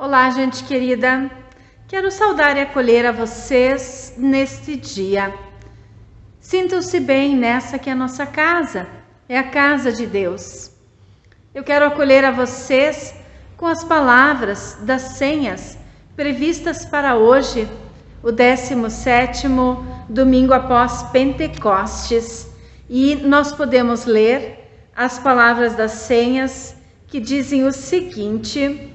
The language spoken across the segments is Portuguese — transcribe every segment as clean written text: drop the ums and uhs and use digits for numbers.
Olá, gente querida. Quero saudar e acolher a vocês neste dia. Sintam-se bem nessa que é a nossa casa, é a casa de Deus. Eu quero acolher a vocês com as palavras das senhas previstas para hoje, o 17º domingo após Pentecostes. E nós podemos ler as palavras das senhas que dizem o seguinte: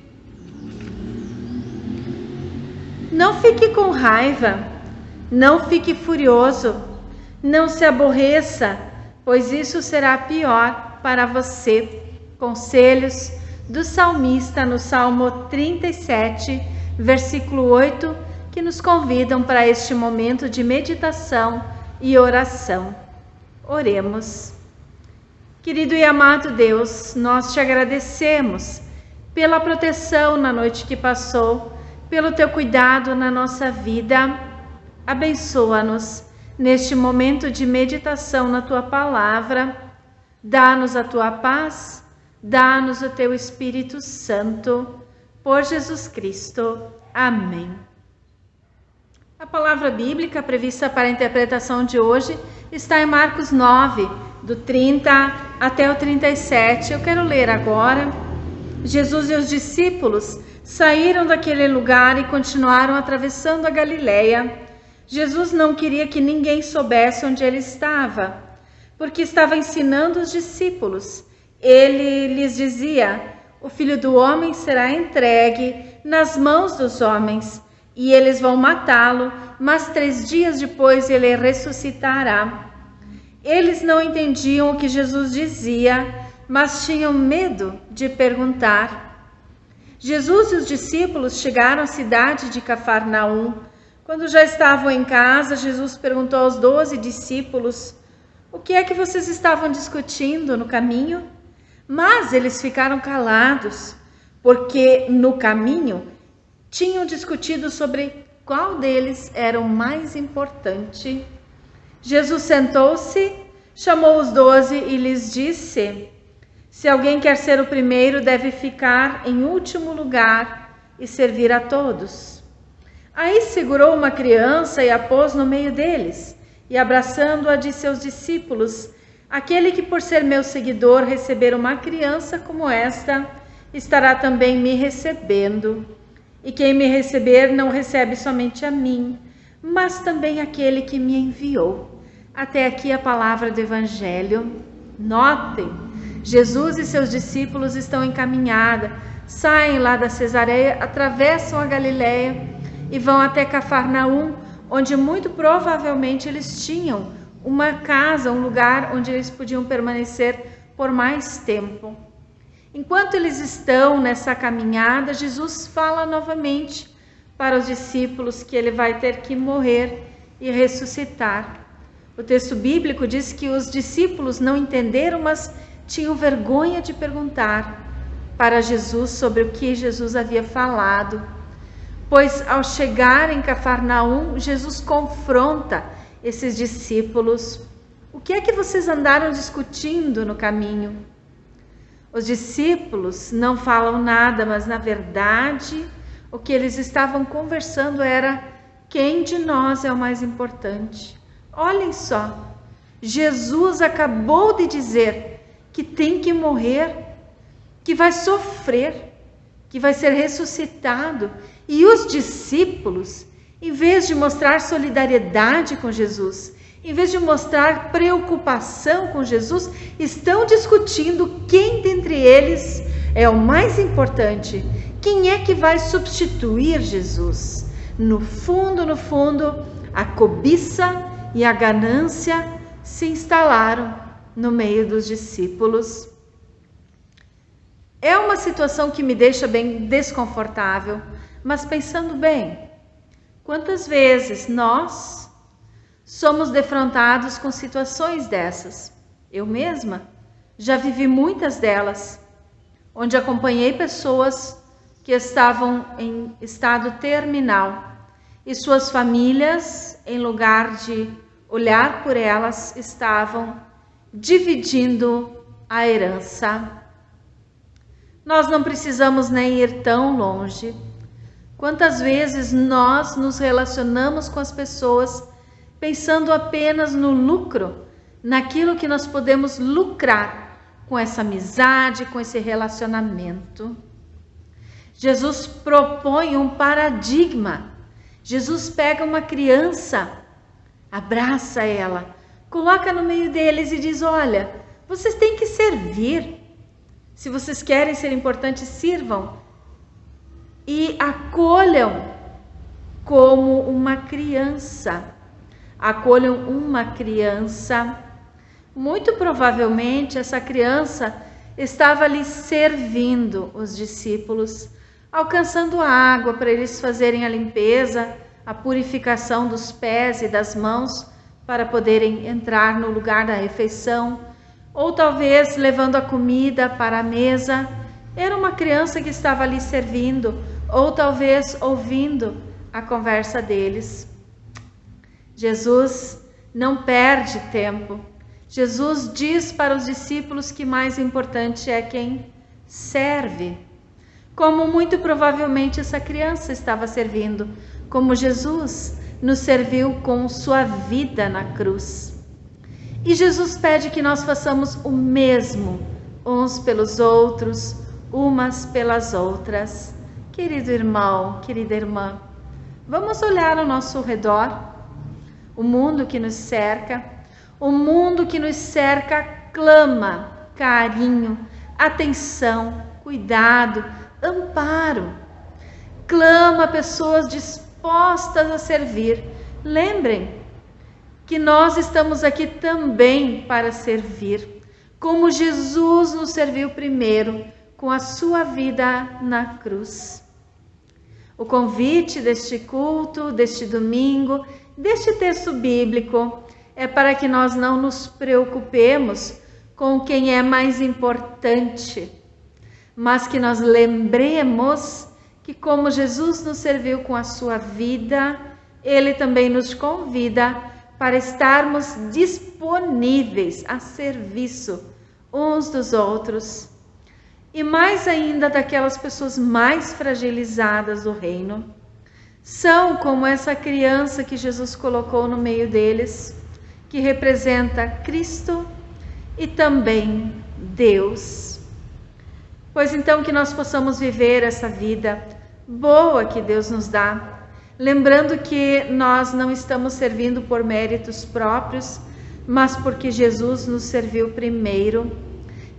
não fique com raiva, não fique furioso, não se aborreça, pois isso será pior para você. Conselhos do salmista no Salmo 37, versículo 8, que nos convidam para este momento de meditação e oração. Oremos. Querido e amado Deus, nós te agradecemos pela proteção na noite que passou, pelo teu cuidado na nossa vida. Abençoa-nos neste momento de meditação na tua palavra. Dá-nos a tua paz, dá-nos o teu Espírito Santo. Por Jesus Cristo. Amém. A palavra bíblica prevista para a interpretação de hoje está em Marcos 9, do 30 até o 37. Eu quero ler agora. Jesus e os discípulos saíram daquele lugar e continuaram atravessando a Galileia. Jesus não queria que ninguém soubesse onde ele estava, porque estava ensinando os discípulos. Ele lhes dizia: o Filho do Homem será entregue nas mãos dos homens, e eles vão matá-lo, mas 3 dias depois ele ressuscitará. Eles não entendiam o que Jesus dizia, mas tinham medo de perguntar. Jesus e os discípulos chegaram à cidade de Cafarnaum. Quando já estavam em casa, Jesus perguntou aos 12 discípulos: o que é que vocês estavam discutindo no caminho? Mas eles ficaram calados, porque no caminho tinham discutido sobre qual deles era o mais importante. Jesus sentou-se, chamou os 12 e lhes disse: se alguém quer ser o primeiro, deve ficar em último lugar e servir a todos. Aí segurou uma criança e a pôs no meio deles, e abraçando-a disse aos discípulos: aquele que por ser meu seguidor receber uma criança como esta, estará também me recebendo. E quem me receber não recebe somente a mim, mas também aquele que me enviou. Até aqui a palavra do Evangelho. Notem, Jesus e seus discípulos estão em caminhada, saem lá da Cesareia, atravessam a Galileia e vão até Cafarnaum, onde muito provavelmente eles tinham uma casa, um lugar onde eles podiam permanecer por mais tempo. Enquanto eles estão nessa caminhada, Jesus fala novamente para os discípulos que ele vai ter que morrer e ressuscitar. O texto bíblico diz que os discípulos não entenderam, mas tinham vergonha de perguntar para Jesus sobre o que Jesus havia falado. Pois ao chegar em Cafarnaum, Jesus confronta esses discípulos. O que é que vocês andaram discutindo no caminho? Os discípulos não falam nada, mas na verdade o que eles estavam conversando era: quem de nós é o mais importante? Olhem só, Jesus acabou de dizer que tem que morrer, que vai sofrer, que vai ser ressuscitado. E os discípulos, em vez de mostrar solidariedade com Jesus, em vez de mostrar preocupação com Jesus, estão discutindo quem dentre eles é o mais importante, quem é que vai substituir Jesus. No fundo, a cobiça e a ganância se instalaram no meio dos discípulos. É uma situação que me deixa bem desconfortável, mas pensando bem, quantas vezes nós somos defrontados com situações dessas? Eu mesma já vivi muitas delas, onde acompanhei pessoas que estavam em estado terminal e suas famílias, em lugar de olhar por elas, estavam dividindo a herança. Nós não precisamos nem ir tão longe. Quantas vezes nós nos relacionamos com as pessoas pensando apenas no lucro, naquilo que nós podemos lucrar com essa amizade, com esse relacionamento. Jesus propõe um paradigma. Jesus pega uma criança, abraça ela, coloca no meio deles e diz: olha, vocês têm que servir. Se vocês querem ser importantes, sirvam. E acolham como uma criança. Acolham uma criança. Muito provavelmente essa criança estava ali servindo os discípulos, alcançando água para eles fazerem a limpeza, a purificação dos pés e das mãos, para poderem entrar no lugar da refeição, ou talvez levando a comida para a mesa. Era uma criança que estava ali servindo, ou talvez ouvindo a conversa deles. Jesus não perde tempo. Jesus diz para os discípulos que mais importante é quem serve. Como muito provavelmente essa criança estava servindo, como Jesus nos serviu com sua vida na cruz. E Jesus pede que nós façamos o mesmo, uns pelos outros, umas pelas outras. Querido irmão, querida irmã, vamos olhar ao nosso redor, o mundo que nos cerca. O mundo que nos cerca clama carinho, atenção, cuidado, amparo. Clama pessoas dispostas a servir. Lembrem que nós estamos aqui também para servir, como Jesus nos serviu primeiro, com a sua vida na cruz. O convite deste culto, deste domingo, deste texto bíblico, é para que nós não nos preocupemos com quem é mais importante, mas que nós lembremos que, como Jesus nos serviu com a sua vida, Ele também nos convida para estarmos disponíveis a serviço uns dos outros, e mais ainda daquelas pessoas mais fragilizadas do reino. São como essa criança que Jesus colocou no meio deles, que representa Cristo e também Deus. Pois então que nós possamos viver essa vida boa que Deus nos dá, lembrando que nós não estamos servindo por méritos próprios, mas porque Jesus nos serviu primeiro.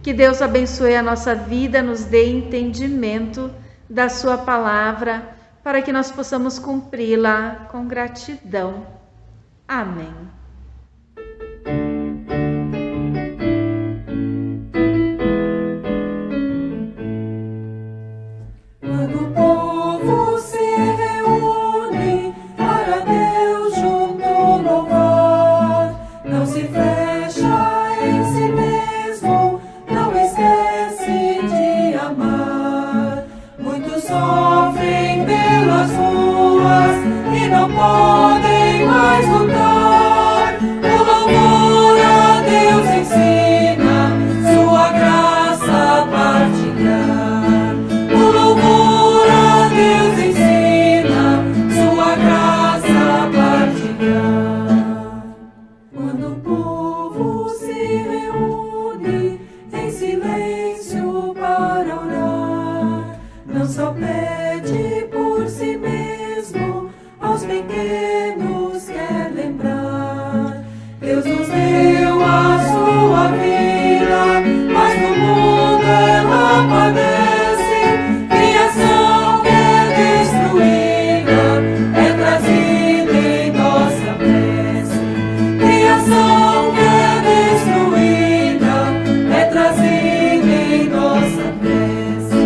Que Deus abençoe a nossa vida, nos dê entendimento da sua palavra, para que nós possamos cumpri-la com gratidão. Amém. Podem mais lutar. O louvor a Deus ensina, sua graça partilhar. O louvor a Deus ensina, sua graça partilhar. Quando o povo se reúne em silêncio para orar, não só pede por si mesmo, aos pequenos quer lembrar. Deus nos deu a sua vida, mas no mundo ela padece. Criação que é destruída é trazida em nossa prece. Criação que é destruída é trazida em nossa prece.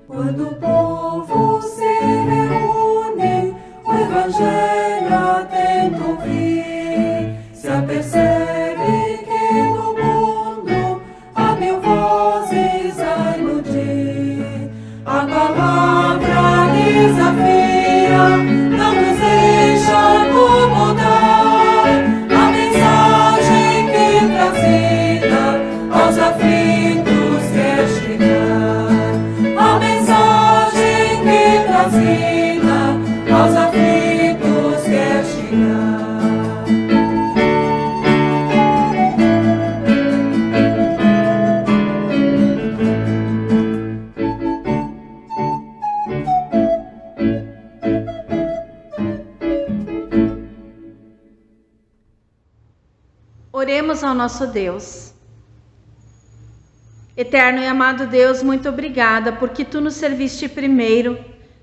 Quando o povo se reúne, o Evangelho tenta ouvir, se apercebe que no mundo há mil vozes a iludir. A palavra desafia, não nos deixa acomodar. A mensagem que trazida aos aflitos quer chegar. A mensagem que trazida Oremos ao nosso Deus. Eterno e amado Deus, muito obrigada, porque Tu nos serviste primeiro,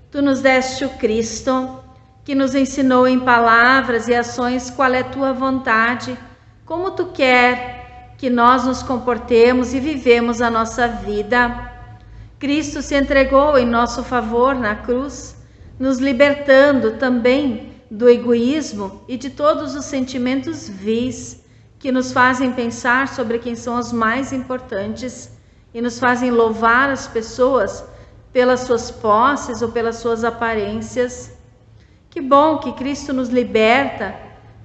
Tu nos deste o Cristo, que nos ensinou em palavras e ações qual é Tua vontade, como Tu quer que nós nos comportemos e vivemos a nossa vida. Cristo se entregou em nosso favor na cruz, nos libertando também do egoísmo e de todos os sentimentos vis que nos fazem pensar sobre quem são os mais importantes e nos fazem louvar as pessoas pelas suas posses ou pelas suas aparências. Que bom que Cristo nos liberta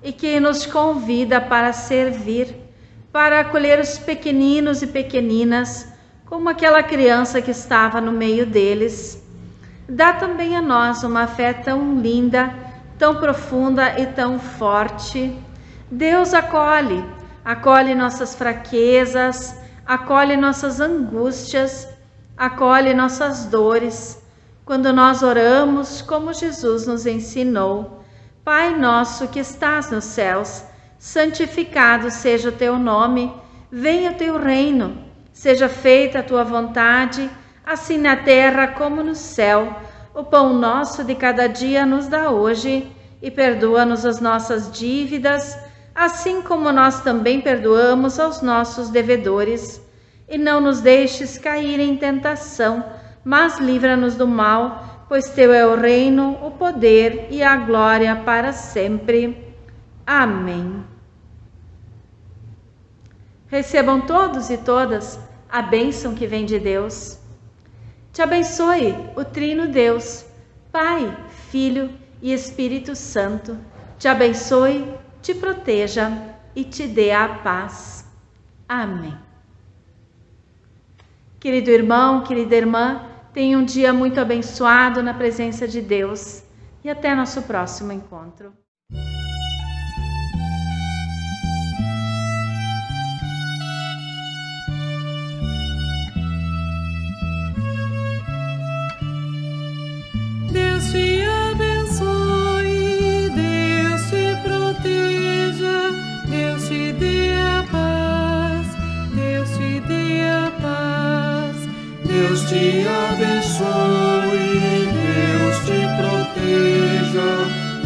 e que nos convida para servir, para acolher os pequeninos e pequeninas, como aquela criança que estava no meio deles. Dá também a nós uma fé tão linda, tão profunda e tão forte. Deus acolhe nossas fraquezas, acolhe nossas angústias, acolhe nossas dores, quando nós oramos como Jesus nos ensinou. Pai nosso que estás nos céus, santificado seja o teu nome, venha o teu reino, seja feita a tua vontade, assim na terra como no céu. O pão nosso de cada dia nos dá hoje, e perdoa-nos as nossas dívidas, assim como nós também perdoamos aos nossos devedores. E não nos deixes cair em tentação, mas livra-nos do mal, pois Teu é o reino, o poder e a glória para sempre. Amém. Recebam todos e todas a bênção que vem de Deus. Te abençoe o Trino Deus, Pai, Filho e Espírito Santo. Te abençoe, te proteja e te dê a paz. Amém. Querido irmão, querida irmã, tenha um dia muito abençoado na presença de Deus e até nosso próximo encontro. Deus te abençoe, Deus te proteja, Deus te dê a paz, Deus te dê a paz. Deus te abençoe, Deus te proteja,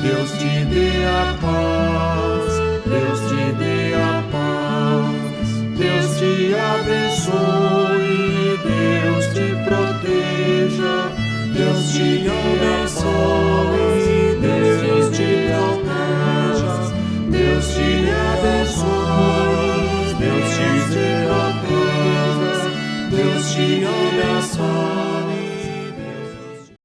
Deus te dê a paz, Deus te dê a paz. Deus te abençoe, Deus te proteja, Deus te